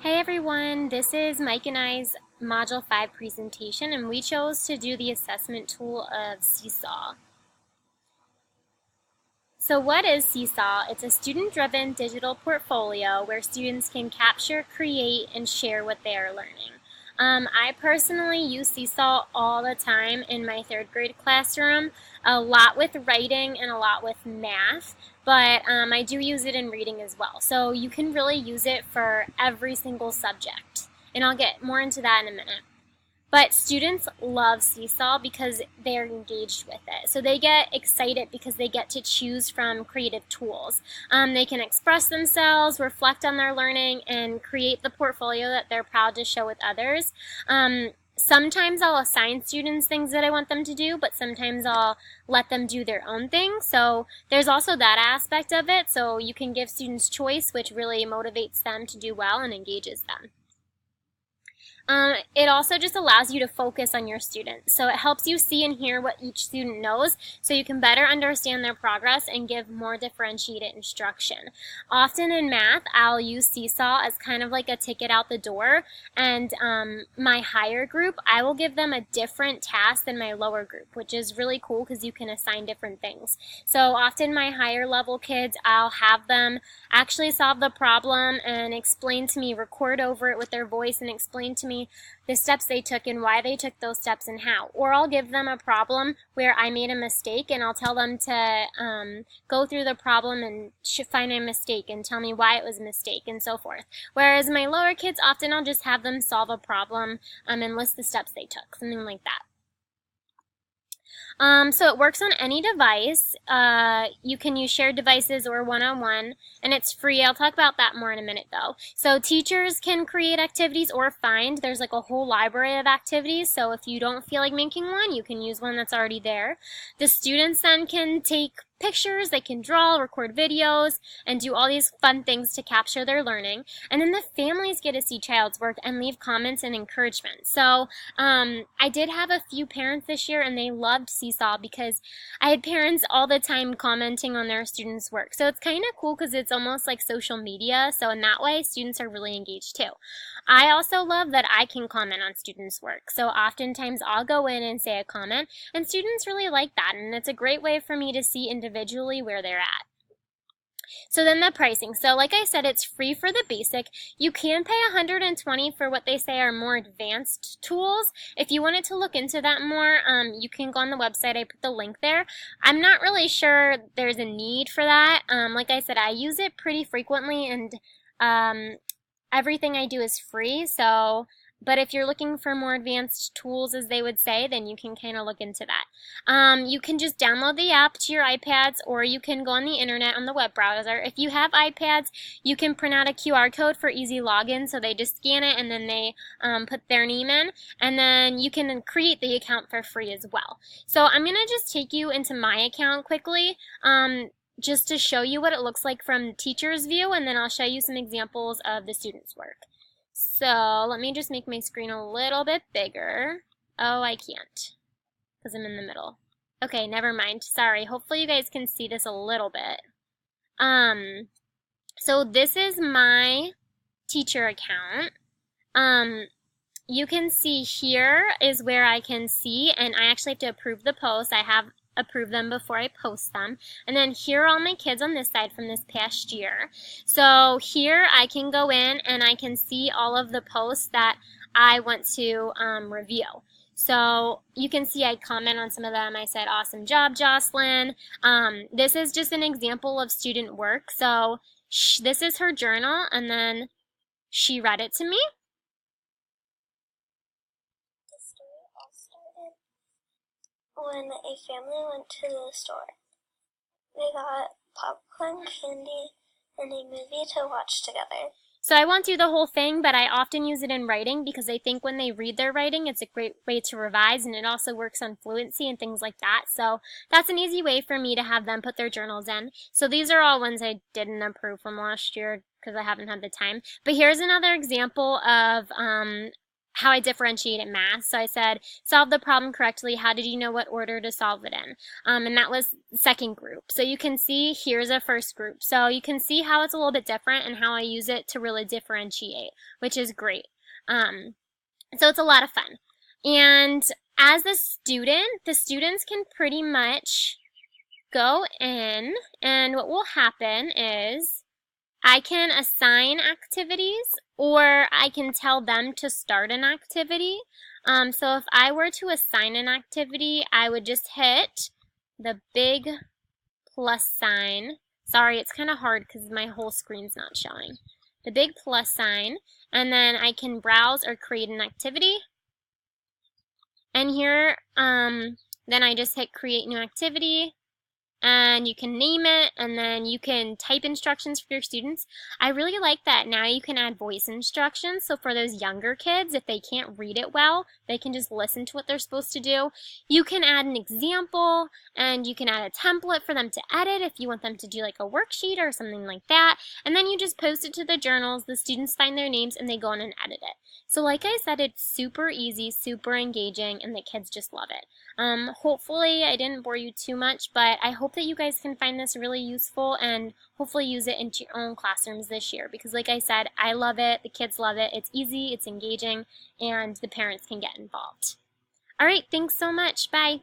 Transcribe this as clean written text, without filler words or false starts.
Hey everyone, this is Mike and I's Module 5 presentation, and we chose to do the assessment tool of Seesaw. So what is Seesaw? It's a student-driven digital portfolio where students can capture, create, and share what they are learning. I personally use Seesaw all the time in my third grade classroom, a lot with writing and a lot with math, but I do use it in reading as well. So you can really use it for every single subject, and I'll get more into that in a minute. But students love Seesaw because they're engaged with it. So they get excited because they get to choose from creative tools. They can express themselves, reflect on their learning, and create the portfolio that they're proud to show with others. Sometimes I'll assign students things that I want them to do, but sometimes I'll let them do their own thing. So there's also that aspect of it. So you can give students choice, which really motivates them to do well and engages them. It also just allows you to focus on your students. So it helps you see and hear what each student knows so you can better understand their progress and give more differentiated instruction. Often in math, I'll use Seesaw as kind of like a ticket out the door, and my higher group, I will give them a different task than my lower group, which is really cool because you can assign different things. So often my higher level kids, I'll have them actually solve the problem and explain to me, record over it with their voice and explain to me the steps they took and why they took those steps and how. Or I'll give them a problem where I made a mistake and I'll tell them to go through the problem and find a mistake and tell me why it was a mistake and so forth. Whereas my lower kids, often I'll just have them solve a problem and list the steps they took, something like that. So it works on any device. You can use shared devices or one-on-one, and it's free. I'll talk about that more in a minute though. So teachers can create activities or find. There's like a whole library of activities, so if you don't feel like making one, you can use one that's already there. The students then can take pictures, they can draw, record videos, and do all these fun things to capture their learning. And then the families get to see child's work and leave comments and encouragement. So I did have a few parents this year, and they loved Seesaw because I had parents all the time commenting on their students' work. So it's kind of cool because it's almost like social media. So in that way, students are really engaged too. I also love that I can comment on students' work. So oftentimes I'll go in and say a comment, and students really like that. And it's a great way for me to see individually where they're at. So then the pricing. So like I said, it's free for the basic. You can pay $120 for what they say are more advanced tools. If you wanted to look into that more, you can go on the website. I put the link there. I'm not really sure there's a need for that. Like I said, I use it pretty frequently, and everything I do is free. But if you're looking for more advanced tools, as they would say, then you can kind of look into that. You can just download the app to your iPads, or you can go on the internet on the web browser. If you have iPads, you can print out a QR code for easy login, so they just scan it and then they put their name in, and then you can create the account for free as well. So I'm going to just take you into my account quickly. Just to show you what it looks like from the teacher's view, and then I'll show you some examples of the students' work. So let me just make my screen a little bit bigger. Oh, I can't because I'm in the middle. Okay, never mind. Sorry. Hopefully you guys can see this a little bit. So this is my teacher account. You can see here is where I can see, and I actually have to approve the post. I have approve them before I post them. And then here are all my kids on this side from this past year. So here I can go in and I can see all of the posts that I want to review. So you can see I comment on some of them. I said, awesome job, Jocelyn. This is just an example of student work. So this is her journal, and then she read it to me. When a family went to the store. They got popcorn, candy, and a movie to watch together. So I won't do the whole thing, but I often use it in writing because I think when they read their writing, it's a great way to revise, and it also works on fluency and things like that. So that's an easy way for me to have them put their journals in. So these are all ones I didn't approve from last year because I haven't had the time. But here's another example of how I differentiated math. So I said, solve the problem correctly. How did you know what order to solve it in? And that was the second group. So you can see here's a first group. So you can see how it's a little bit different and how I use it to really differentiate, which is great. So it's a lot of fun. And as the students can pretty much go in, and what will happen is I can assign activities or I can tell them to start an activity. So if I were to assign an activity, I would just hit the big plus sign. Sorry, it's kind of hard because my whole screen's not showing. The big plus sign, and then I can browse or create an activity. And here, then I just hit create new activity. And you can name it, and then you can type instructions for your students. I really like that now you can add voice instructions, so for those younger kids, if they can't read it well, they can just listen to what they're supposed to do. You can add an example, and you can add a template for them to edit if you want them to do like a worksheet or something like that, and then you just post it to the journals, the students find their names, and they go in and edit it. So like I said, it's super easy, super engaging, and the kids just love it. Hopefully I didn't bore you too much, but I hope that you guys can find this really useful and hopefully use it into your own classrooms this year, because like I said, I love it, the kids love it, it's easy, it's engaging, and the parents can get involved. All right, thanks so much. Bye.